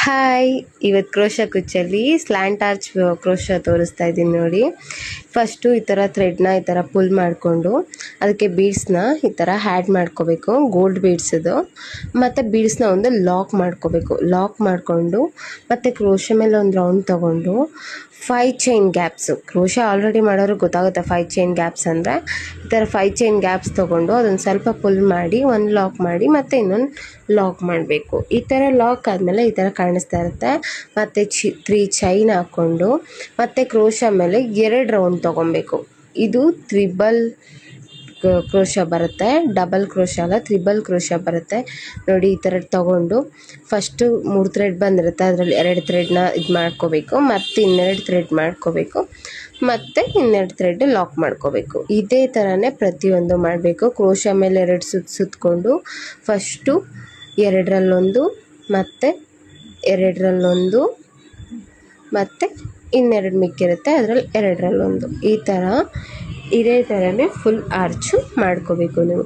Hi, ಇವತ್ತು crochet ಕುಚ್ಚಲ್ಲಿ slant arch crochet ತೋರಿಸ್ತಾ ಇದ್ದೀನಿ ನೋಡಿ. ಫಸ್ಟು ಈ ಥರ ಥ್ರೆಡ್ನ ಈ ಥರ ಪುಲ್ ಮಾಡಿಕೊಂಡು ಅದಕ್ಕೆ ಬೀಡ್ಸ್ನ ಈ ಥರ ಹ್ಯಾಡ್ ಮಾಡ್ಕೋಬೇಕು, ಗೋಲ್ಡ್ ಬೀಡ್ಸದು. ಮತ್ತು ಬೀಡ್ಸ್ನ ಒಂದು ಲಾಕ್ ಮಾಡ್ಕೋಬೇಕು. ಲಾಕ್ ಮಾಡಿಕೊಂಡು ಮತ್ತು ಕ್ರೋಶ ಮೇಲೆ ಒಂದು ರೌಂಡ್ ತೊಗೊಂಡು 5 ಚೈನ್ ಗ್ಯಾಪ್ಸು, ಕ್ರೋಶ ಆಲ್ರೆಡಿ ಮಾಡೋರು ಗೊತ್ತಾಗುತ್ತೆ 5 ಚೈನ್ ಗ್ಯಾಪ್ಸ್ ಅಂದರೆ. ಈ ಥರ 5 ಚೈನ್ ಗ್ಯಾಪ್ಸ್ ತೊಗೊಂಡು ಅದನ್ನು ಸ್ವಲ್ಪ ಪುಲ್ ಮಾಡಿ ಒಂದು ಲಾಕ್ ಮಾಡಿ ಮತ್ತು ಇನ್ನೊಂದು ಲಾಕ್ ಮಾಡಬೇಕು. ಈ ಥರ ಲಾಕ್ ಆದಮೇಲೆ ಈ ಥರ ಕಾಣಿಸ್ತಾ ಇರುತ್ತೆ. ಮತ್ತು 3 ಚೈನ್ ಹಾಕ್ಕೊಂಡು ಮತ್ತು ಕ್ರೋಶ ಮೇಲೆ 2 ರೌಂಡ್ ತೊಗೊಬೇಕು. ಇದು ತ್ರಿಬಲ್ ಕ್ರೋಶ ಬರುತ್ತೆ, ಡಬಲ್ ಕ್ರೋಶ ಅಲ್ಲ, ತ್ರಿಬಲ್ ಕ್ರೋಶ ಬರುತ್ತೆ ನೋಡಿ. ಈ ಥರ ತೊಗೊಂಡು ಫಸ್ಟು 3 ಥ್ರೆಡ್ ಬಂದಿರುತ್ತೆ, ಅದರಲ್ಲಿ 2 ಥ್ರೆಡ್ನ ಇದು ಮಾಡ್ಕೋಬೇಕು, ಮತ್ತು ಇನ್ನೆರಡು ಥ್ರೆಡ್ ಮಾಡ್ಕೋಬೇಕು, ಮತ್ತು ಇನ್ನೆರಡು ಥ್ರೆಡ್ ಲಾಕ್ ಮಾಡ್ಕೋಬೇಕು. ಇದೇ ಥರನೇ ಪ್ರತಿಯೊಂದು ಮಾಡಬೇಕು. ಕ್ರೋಶ ಮೇಲೆ 2 ಸುತ್ತಕೊಂಡು ಫಸ್ಟು 2ರಲ್ಲೊಂದು, ಮತ್ತು 2ರಲ್ಲೊಂದು, ಮತ್ತು ಇನ್ನೆರಡು ಮಿಕ್ಕಿರುತ್ತೆ ಅದರಲ್ಲಿ 2ರಲ್ಲೊಂದು. ಈ ಥರ ಇದೇ ಥರನೇ ಫುಲ್ ಆರ್ಚು ಮಾಡ್ಕೋಬೇಕು ನೀವು.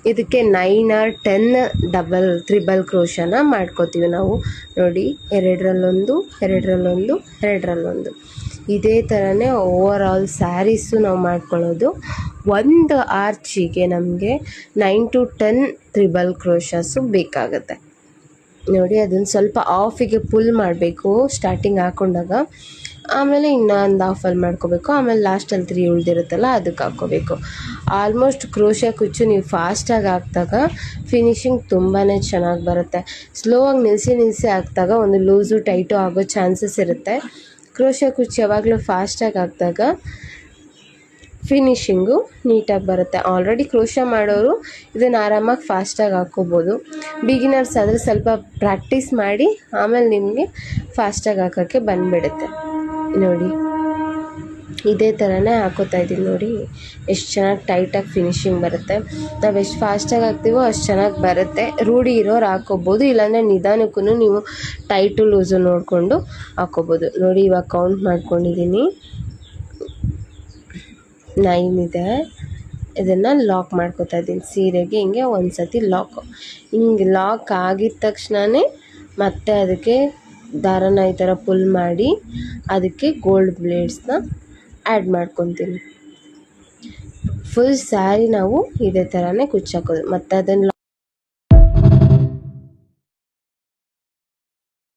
ಇದಕ್ಕೆ 9 or 10 ಡಬಲ್ ತ್ರಿಬಲ್ ಕ್ರೋಶನ ಮಾಡ್ಕೋತೀವಿ ನಾವು ನೋಡಿ. 2ರಲ್ಲೊಂದು, 2ರಲ್ಲೊಂದು, 2ರಲ್ಲೊಂದು. ಇದೇ ಥರನೇ ಓವರ್ ಆಲ್ ಸ್ಯಾರೀಸು ನಾವು ಮಾಡ್ಕೊಳ್ಳೋದು. ಒಂದು ಆರ್ಚಿಗೆ ನಮಗೆ 9 to 10 ತ್ರಿಬಲ್ ಕ್ರೋಶಸ್ಸು ಬೇಕಾಗುತ್ತೆ ನೋಡಿ. ಅದನ್ನು ಸ್ವಲ್ಪ ಆಫಿಗೆ ಪುಲ್ ಮಾಡಬೇಕು ಸ್ಟಾರ್ಟಿಂಗ್ ಹಾಕ್ಕೊಂಡಾಗ, ಆಮೇಲೆ ಇನ್ನೊಂದು ಆಫಲ್ಲಿ ಮಾಡ್ಕೋಬೇಕು, ಆಮೇಲೆ ಲಾಸ್ಟಲ್ಲಿ 3 ಉಳಿದಿರುತ್ತಲ್ಲ ಅದಕ್ಕೆ ಹಾಕ್ಕೋಬೇಕು. ಆಲ್ಮೋಸ್ಟ್ ಕ್ರೋಶ ಕುಚ್ಚು ನೀವು ಫಾಸ್ಟಾಗಿ ಹಾಕಿದಾಗ ಫಿನಿಶಿಂಗ್ ತುಂಬಾ ಚೆನ್ನಾಗಿ ಬರುತ್ತೆ. ಸ್ಲೋ ಆಗಿ ನಿಲ್ಲಿಸಿ ಹಾಕಿದಾಗ ಒಂದು ಲೂಸು ಟೈಟು ಆಗೋ ಚಾನ್ಸಸ್ ಇರುತ್ತೆ. ಕ್ರೋಶ ಕುಚ್ಚು ಯಾವಾಗಲೂ ಫಾಸ್ಟಾಗಿ ಹಾಕಿದಾಗ ಫಿನಿಶಿಂಗು ನೀಟಾಗಿ ಬರುತ್ತೆ. ಆಲ್ರೆಡಿ ಕ್ರೋಶ ಮಾಡೋರು ಇದನ್ನು ಆರಾಮಾಗಿ ಫಾಸ್ಟಾಗಿ ಹಾಕ್ಕೋಬೋದು. ಬಿಗಿನರ್ಸ್ ಆದರೆ ಸ್ವಲ್ಪ ಪ್ರಾಕ್ಟೀಸ್ ಮಾಡಿ ಆಮೇಲೆ ನಿಮಗೆ ಫಾಸ್ಟಾಗಿ ಹಾಕೋಕ್ಕೆ ಬಂದುಬಿಡುತ್ತೆ ನೋಡಿ. ಇದೇ ಥರನೇ ಹಾಕೋತಾ ಇದ್ದೀನಿ ನೋಡಿ, ಎಷ್ಟು ಚೆನ್ನಾಗಿ ಟೈಟಾಗಿ ಫಿನಿಶಿಂಗ್ ಬರುತ್ತೆ. ನಾವು ಎಷ್ಟು ಫಾಸ್ಟಾಗಿ ಹಾಕ್ತೀವೋ ಅಷ್ಟು ಚೆನ್ನಾಗಿ ಬರುತ್ತೆ. ರೂಢಿ ಇರೋರು ಹಾಕ್ಕೋಬೋದು, ಇಲ್ಲಾಂದರೆ ನಿಧಾನಕ್ಕೂ ನೀವು ಟೈಟು ಲೂಸು ನೋಡಿಕೊಂಡು ಹಾಕ್ಕೋಬೋದು ನೋಡಿ. ಇವಾಗ ಕೌಂಟ್ ಮಾಡ್ಕೊಂಡಿದ್ದೀನಿ, 9 ಇದೆ. ಇದನ್ನು ಲಾಕ್ ಮಾಡ್ಕೋತಾ ಇದ್ದೀನಿ ಸೀರೆಗೆ. ಹಿಂಗೆ ಒಂದು ಸತಿ ಹಿಂಗೆ ಲಾಕ್ ಆಗಿದ ತಕ್ಷಣವೇ ಮತ್ತೆ ಅದಕ್ಕೆ ದಾರನ ಈ ಥರ ಪುಲ್ ಮಾಡಿ ಅದಕ್ಕೆ ಗೋಲ್ಡ್ ಬ್ಲೇಡ್ಸ್ನ ಆ್ಯಡ್ ಮಾಡ್ಕೊತೀನಿ. ಫುಲ್ ಸ್ಯಾರಿ ನಾವು ಇದೇ ಥರನೇ ಕುಚ್ಚಾಕೋದು. ಮತ್ತು ಅದನ್ನು